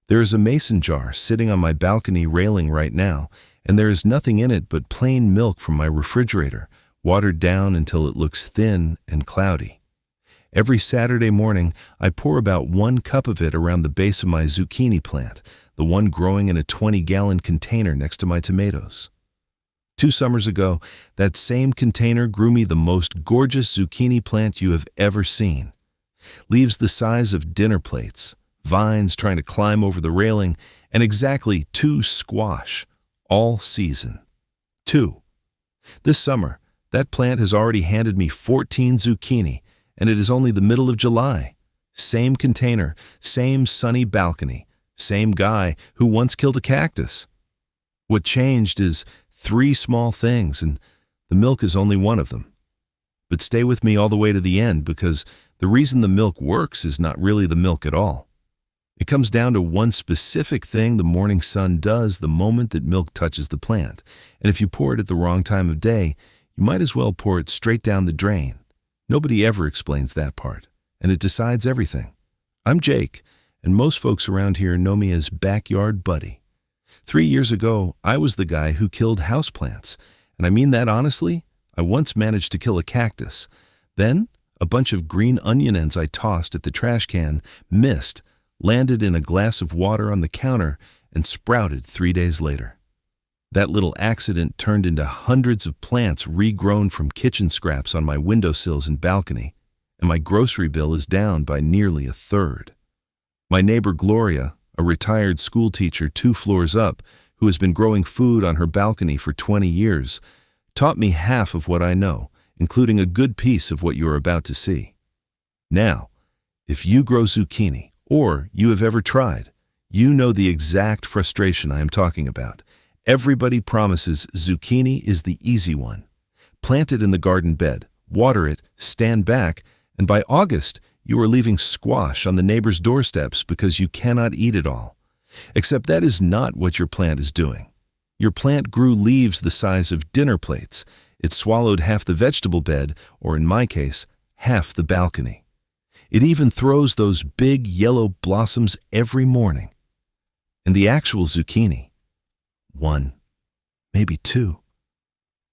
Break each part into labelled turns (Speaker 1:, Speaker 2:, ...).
Speaker 1: There is a mason jar sitting on my balcony railing right now, and there is nothing in it but plain milk from my refrigerator, watered down until it looks thin and cloudy. Every Saturday morning, I pour about 1 cup of it around the base of my zucchini plant, the one growing in a 20-gallon container next to my tomatoes. 2 summers ago, that same container grew me the most gorgeous zucchini plant you have ever seen. Leaves the size of dinner plates, vines trying to climb over the railing, and exactly 2 squash, all season. 2. This summer, that plant has already handed me 14 zucchini, and it is only the middle of July. Same container, same sunny balcony, same guy who once killed a cactus. What changed is 3 small things, and the milk is only one of them. But stay with me all the way to the end, because the reason the milk works is not really the milk at all. It comes down to one specific thing the morning sun does the moment that milk touches the plant, and if you pour it at the wrong time of day, you might as well pour it straight down the drain. Nobody ever explains that part, and it decides everything. I'm Jake, and most folks around here know me as Backyard Buddy. 3 years ago, I was the guy who killed houseplants, and I mean that honestly. I once managed to kill a cactus. Then, a bunch of green onion ends I tossed at the trash can missed, landed in a glass of water on the counter, and sprouted 3 days later. That little accident turned into hundreds of plants regrown from kitchen scraps on my windowsills and balcony, and my grocery bill is down by nearly 1/3. My neighbor Gloria, a retired school teacher 2 floors up, who has been growing food on her balcony for 20 years, taught me half of what I know, including a good piece of what you are about to see. Now, if you grow zucchini, or you have ever tried, you know the exact frustration I am talking about. Everybody promises zucchini is the easy one. Plant it in the garden bed, water it, stand back, and by August, you are leaving squash on the neighbor's doorsteps because you cannot eat it all. Except that is not what your plant is doing. Your plant grew leaves the size of dinner plates. It swallowed half the vegetable bed, or in my case, half the balcony. It even throws those big yellow blossoms every morning. And the actual zucchini, 1, maybe 2.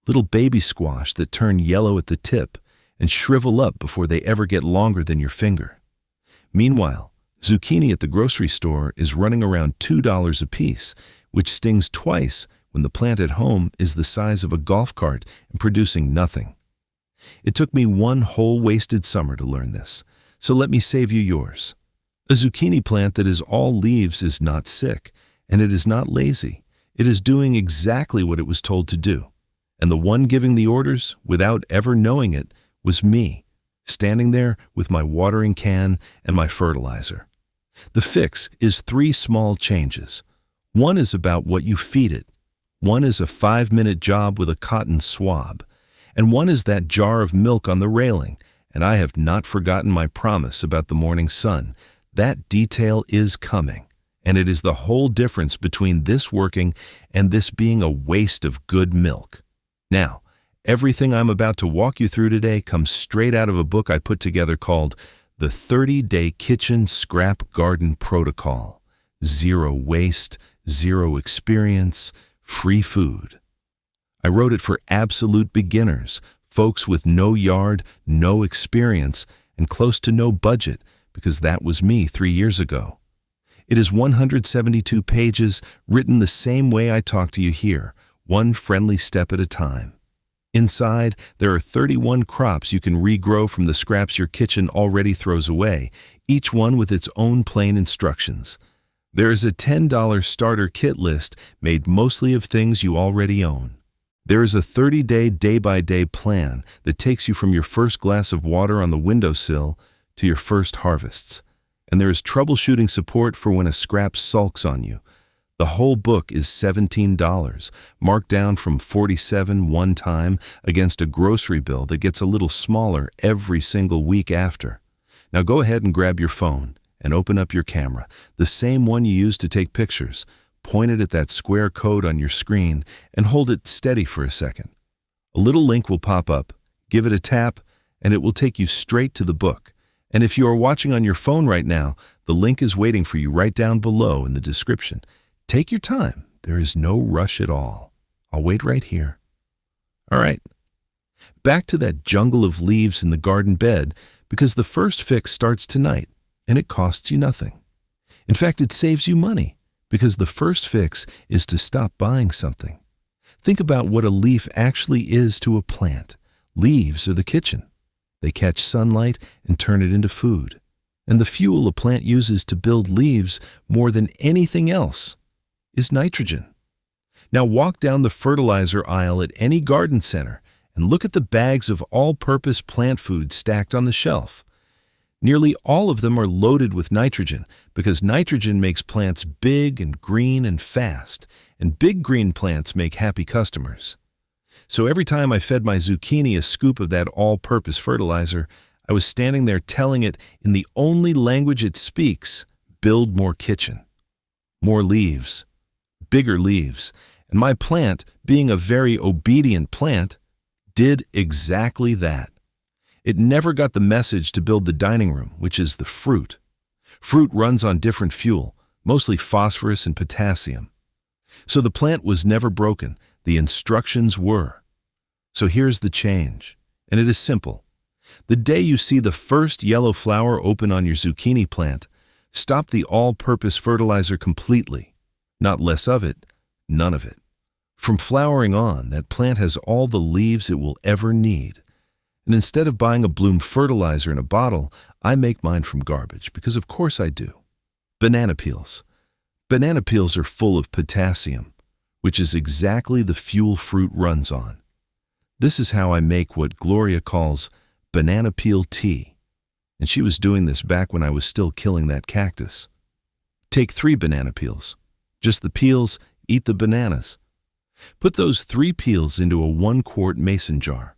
Speaker 1: Little baby squash that turn yellow at the tip and shrivel up before they ever get longer than your finger. Meanwhile, zucchini at the grocery store is running around $2 a piece, which stings twice when the plant at home is the size of a golf cart and producing nothing. It took me 1 whole wasted summer to learn this, so let me save you yours. A zucchini plant that is all leaves is not sick, and it is not lazy. It is doing exactly what it was told to do. And the one giving the orders, without ever knowing it, was me, standing there with my watering can and my fertilizer. The fix is 3 small changes. 1 is about what you feed it. 1 is a 5-minute job with a cotton swab. And 1 is that jar of milk on the railing. And I have not forgotten my promise about the morning sun. That detail is coming. And it is the whole difference between this working and this being a waste of good milk. Now, everything I'm about to walk you through today comes straight out of a book I put together called The 30-Day Kitchen Scrap Garden Protocol. 0 waste, 0 experience, free food. I wrote it for absolute beginners, folks with no yard, no experience, and close to no budget, because that was me 3 years ago. It is 172 pages, written the same way I talk to you here, 1 friendly step at a time. Inside, there are 31 crops you can regrow from the scraps your kitchen already throws away, each one with its own plain instructions. There is a $10 starter kit list made mostly of things you already own. There is a 30-day, day-by-day plan that takes you from your first glass of water on the windowsill to your first harvests. And there is troubleshooting support for when a scrap sulks on you. The whole book is $17, marked down from $47 one time against a grocery bill that gets a little smaller every single week after. Now go ahead and grab your phone and open up your camera, the same one you use to take pictures. Point it at that square code on your screen and hold it steady for a second. A little link will pop up. Give it a tap, and it will take you straight to the book. And if you are watching on your phone right now, the link is waiting for you right down below in the description. Take your time. There is no rush at all. I'll wait right here. All right. Back to that jungle of leaves in the garden bed, because the first fix starts tonight, and it costs you nothing. In fact, it saves you money, because the first fix is to stop buying something. Think about what a leaf actually is to a plant. Leaves are the kitchen. They catch sunlight and turn it into food. And the fuel a plant uses to build leaves more than anything else is nitrogen. Now walk down the fertilizer aisle at any garden center and look at the bags of all-purpose plant food stacked on the shelf. Nearly all of them are loaded with nitrogen because nitrogen makes plants big and green and fast, and big green plants make happy customers. So every time I fed my zucchini a scoop of that all-purpose fertilizer, I was standing there telling it in the only language it speaks, build more kitchen. More leaves. Bigger leaves. And my plant, being a very obedient plant, did exactly that. It never got the message to build the dining room, which is the fruit. Fruit runs on different fuel, mostly phosphorus and potassium. So the plant was never broken. The instructions were. So here's the change, and it is simple. The day you see the first yellow flower open on your zucchini plant, stop the all-purpose fertilizer completely. Not less of it, none of it. From flowering on, that plant has all the leaves it will ever need. And instead of buying a bloom fertilizer in a bottle, I make mine from garbage, because of course I do. Banana peels. Banana peels are full of potassium, which is exactly the fuel fruit runs on. This is how I make what Gloria calls banana peel tea. And she was doing this back when I was still killing that cactus. Take 3 banana peels. Just the peels, eat the bananas. Put those 3 peels into a 1-quart mason jar.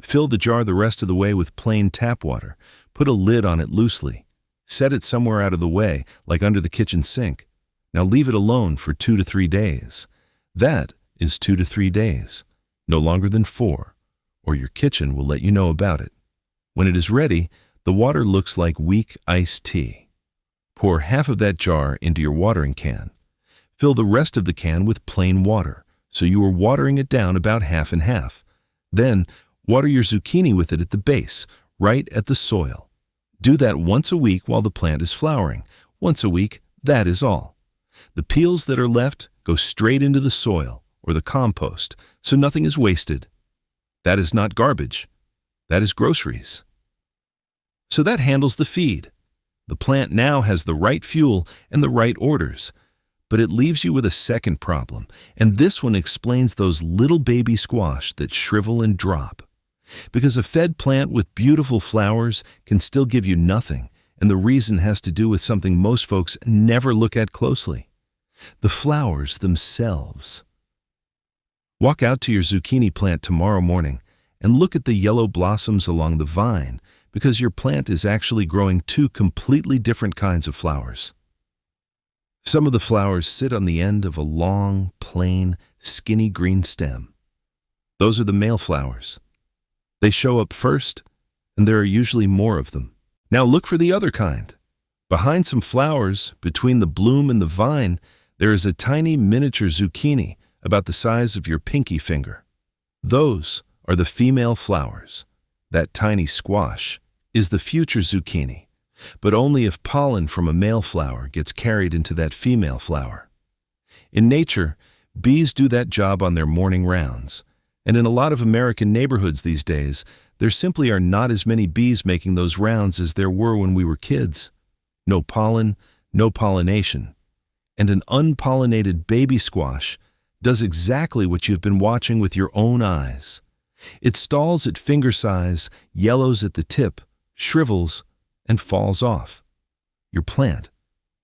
Speaker 1: Fill the jar the rest of the way with plain tap water. Put a lid on it loosely. Set it somewhere out of the way, like under the kitchen sink. Now leave it alone for 2 to 3 days. That is 2 to 3 days, no longer than 4, or your kitchen will let you know about it. When it is ready, the water looks like weak iced tea. Pour half of that jar into your watering can. Fill the rest of the can with plain water, so you are watering it down about half and half. Then, water your zucchini with it at the base, right at the soil. Do that once a week while the plant is flowering. Once a week, that is all. The peels that are left go straight into the soil or the compost, so nothing is wasted. That is not garbage. That is groceries. So that handles the feed. The plant now has the right fuel and the right orders. But it leaves you with a second problem, and this one explains those little baby squash that shrivel and drop. Because a fed plant with beautiful flowers can still give you nothing, and the reason has to do with something most folks never look at closely. The flowers themselves. Walk out to your zucchini plant tomorrow morning and look at the yellow blossoms along the vine, because your plant is actually growing 2 completely different kinds of flowers. Some of the flowers sit on the end of a long, plain, skinny green stem. Those are the male flowers. They show up first, and there are usually more of them. Now look for the other kind. Behind some flowers, between the bloom and the vine, there is a tiny miniature zucchini about the size of your pinky finger. Those are the female flowers. That tiny squash is the future zucchini, but only if pollen from a male flower gets carried into that female flower. In nature, bees do that job on their morning rounds, and in a lot of American neighborhoods these days, there simply are not as many bees making those rounds as there were when we were kids. No pollen, no pollination. And an unpollinated baby squash does exactly what you've been watching with your own eyes. It stalls at finger size, yellows at the tip, shrivels, and falls off. Your plant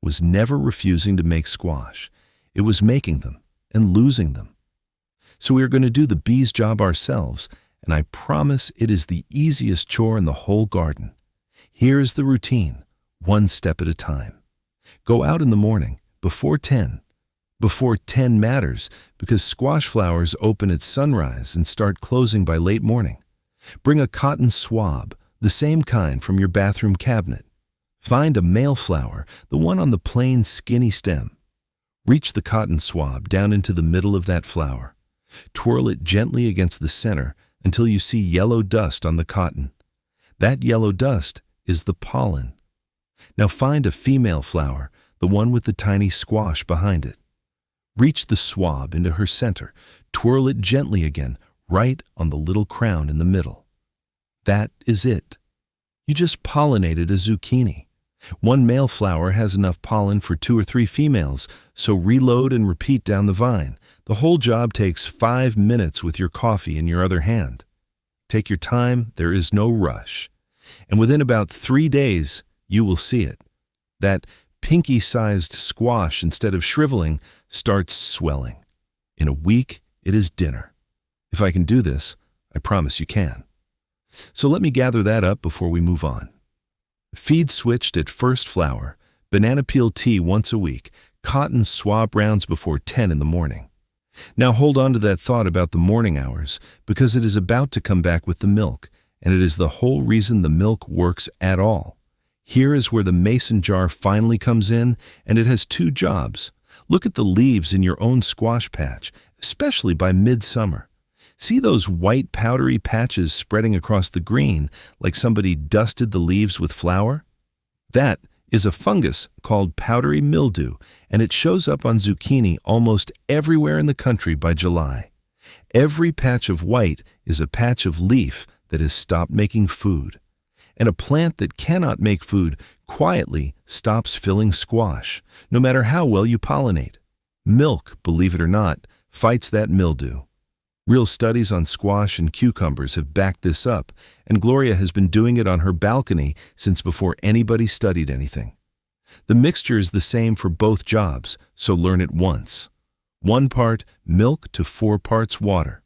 Speaker 1: was never refusing to make squash. It was making them and losing them. So we are going to do the bee's job ourselves, and I promise it is the easiest chore in the whole garden. Here is the routine, 1 step at a time. Go out in the morning, before 10. Before 10 matters, because squash flowers open at sunrise and start closing by late morning. Bring a cotton swab, the same kind from your bathroom cabinet. Find a male flower, the one on the plain, skinny stem. Reach the cotton swab down into the middle of that flower. Twirl it gently against the center until you see yellow dust on the cotton. That yellow dust is the pollen. Now find a female flower, the one with the tiny squash behind it. Reach the swab into her center. Twirl it gently again, right on the little crown in the middle. That is it. You just pollinated a zucchini. One male flower has enough pollen for 2 or 3 females, so reload and repeat down the vine. The whole job takes 5 minutes with your coffee in your other hand. Take your time, there is no rush. And within about 3 days, you will see it. That pinky-sized squash, instead of shriveling, starts swelling. In a week, it is dinner. If I can do this, I promise you can. So let me gather that up before we move on. Feed switched at first flower, banana peel tea once a week, cotton swab rounds before 10 in the morning. Now hold on to that thought about the morning hours, because it is about to come back with the milk, and it is the whole reason the milk works at all. Here is where the mason jar finally comes in, and it has 2 jobs. Look at the leaves in your own squash patch, especially by midsummer. See those white powdery patches spreading across the green like somebody dusted the leaves with flour? That is a fungus called powdery mildew, and it shows up on zucchini almost everywhere in the country by July. Every patch of white is a patch of leaf that has stopped making food. And a plant that cannot make food quietly stops filling squash, no matter how well you pollinate. Milk, believe it or not, fights that mildew. Real studies on squash and cucumbers have backed this up, and Gloria has been doing it on her balcony since before anybody studied anything. The mixture is the same for both jobs, so learn it once. 1 part milk to 4 parts water.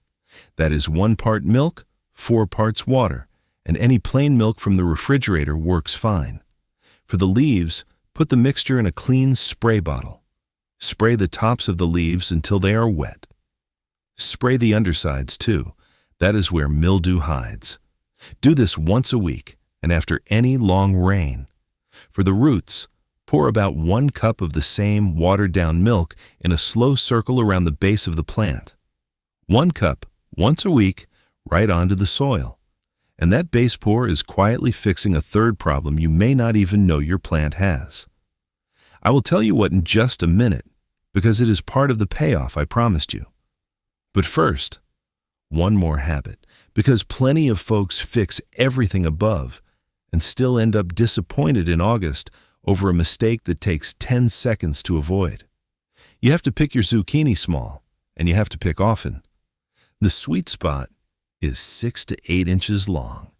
Speaker 1: That is 1 part milk, 4 parts water, and any plain milk from the refrigerator works fine. For the leaves, put the mixture in a clean spray bottle. Spray the tops of the leaves until they are wet. Spray the undersides too. That is where mildew hides. Do this once a week and after any long rain. For the roots, pour about 1 cup of the same watered-down milk in a slow circle around the base of the plant. 1 cup, once a week, right onto the soil. And that base pour is quietly fixing a 3rd problem you may not even know your plant has. I will tell you what in just a minute, because it is part of the payoff I promised you. But first, one more habit, because plenty of folks fix everything above and still end up disappointed in August over a mistake that takes 10 seconds to avoid. You have to pick your zucchini small, and you have to pick often. The sweet spot is 6 to 8 inches long.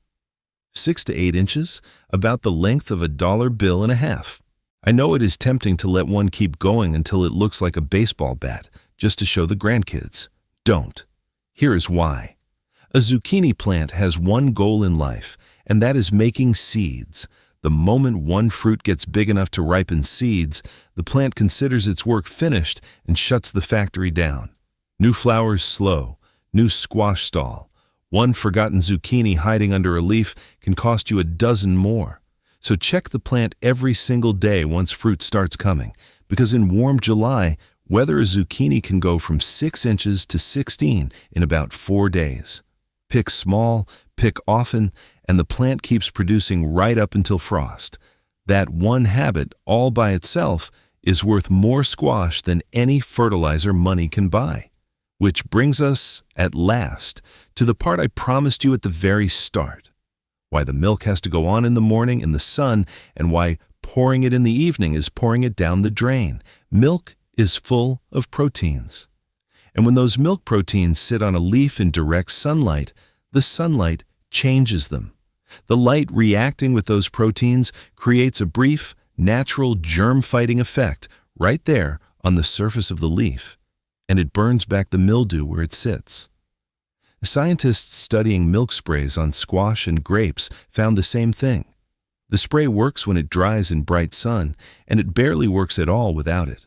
Speaker 1: 6 to 8 inches, about the length of a $1.50 bill. I know it is tempting to let one keep going until it looks like a baseball bat, just to show the grandkids. Don't. Here is why. A zucchini plant has one goal in life, and that is making seeds. The moment one fruit gets big enough to ripen seeds, the plant considers its work finished and shuts the factory down. New flowers slow, new squash stall. One forgotten zucchini hiding under a leaf can cost you a dozen more. So check the plant every single day once fruit starts coming, because in warm July, whether a zucchini can go from 6 inches to 16 in about 4 days. Pick small, pick often, and the plant keeps producing right up until frost. That one habit, all by itself, is worth more squash than any fertilizer money can buy. Which brings us, at last, to the part I promised you at the very start. Why the milk has to go on in the morning in the sun, and why pouring it in the evening is pouring it down the drain. Milk is full of proteins. And when those milk proteins sit on a leaf in direct sunlight, the sunlight changes them. The light reacting with those proteins creates a brief, natural germ-fighting effect right there on the surface of the leaf, and it burns back the mildew where it sits. Scientists studying milk sprays on squash and grapes found the same thing. The spray works when it dries in bright sun, and it barely works at all without it.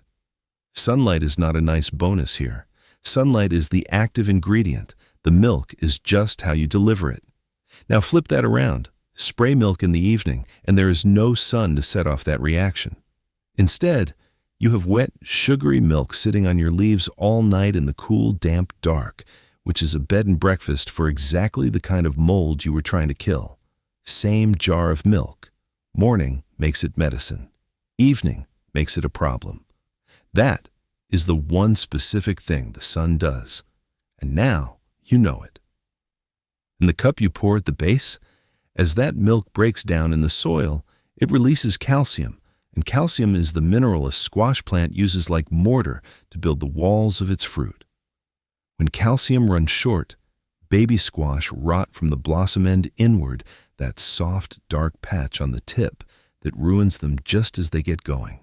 Speaker 1: Sunlight is not a nice bonus here. Sunlight is the active ingredient. The milk is just how you deliver it. Now flip that around. Spray milk in the evening, and there is no sun to set off that reaction. Instead, you have wet, sugary milk sitting on your leaves all night in the cool, damp dark, which is a bed and breakfast for exactly the kind of mold you were trying to kill. Same jar of milk. Morning makes it medicine. Evening makes it a problem. That is the one specific thing the sun does. And now you know it. In the cup you pour at the base, as that milk breaks down in the soil, it releases calcium, and calcium is the mineral a squash plant uses like mortar to build the walls of its fruit. When calcium runs short, baby squash rot from the blossom end inward, that soft, dark patch on the tip that ruins them just as they get going.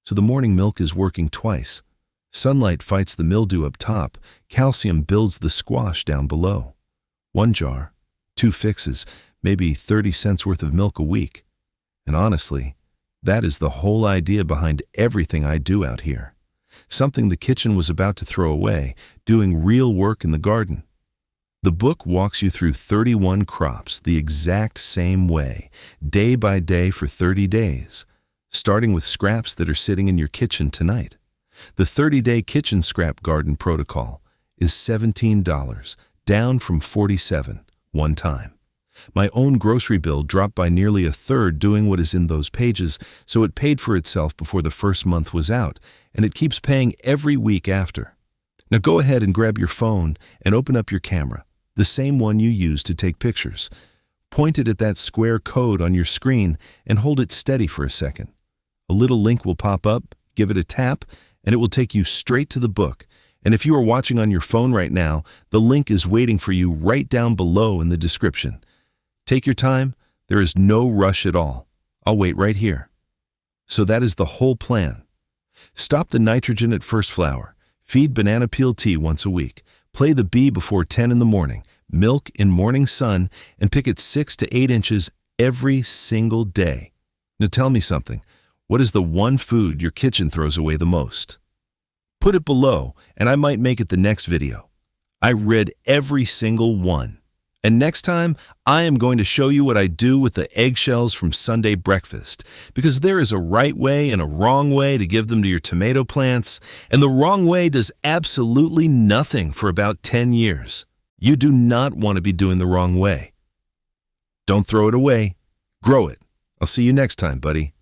Speaker 1: So the morning milk is working twice. Sunlight fights the mildew up top, calcium builds the squash down below. 1 jar, 2 fixes, maybe 30 cents worth of milk a week. And honestly, that is the whole idea behind everything I do out here. Something the kitchen was about to throw away, doing real work in the garden. The book walks you through 31 crops the exact same way, day by day for 30 days, starting with scraps that are sitting in your kitchen tonight. The 30-day kitchen scrap garden protocol is $17, down from $47 one time. My own grocery bill dropped by nearly a third doing what is in those pages, so it paid for itself before the first month was out, and it keeps paying every week after. Now go ahead and grab your phone and open up your camera, the same one you use to take pictures. Point it at that square code on your screen and hold it steady for a second. A little link will pop up, give it a tap, and it will take you straight to the book. And if you are watching on your phone right now, the link is waiting for you right down below in the description. Take your time. There is no rush at all. I'll wait right here. So that is the whole plan. Stop the nitrogen at first flower. Feed banana peel tea once a week. Play the bee before 10 in the morning. Milk in morning sun and pick it 6 to 8 inches every single day. Now tell me something. What is the one food your kitchen throws away the most? Put it below and I might make it the next video. I read every single one. And next time, I am going to show you what I do with the eggshells from Sunday breakfast, because there is a right way and a wrong way to give them to your tomato plants, and the wrong way does absolutely nothing for about 10 years. You do not want to be doing the wrong way. Don't throw it away. Grow it. I'll see you next time, buddy.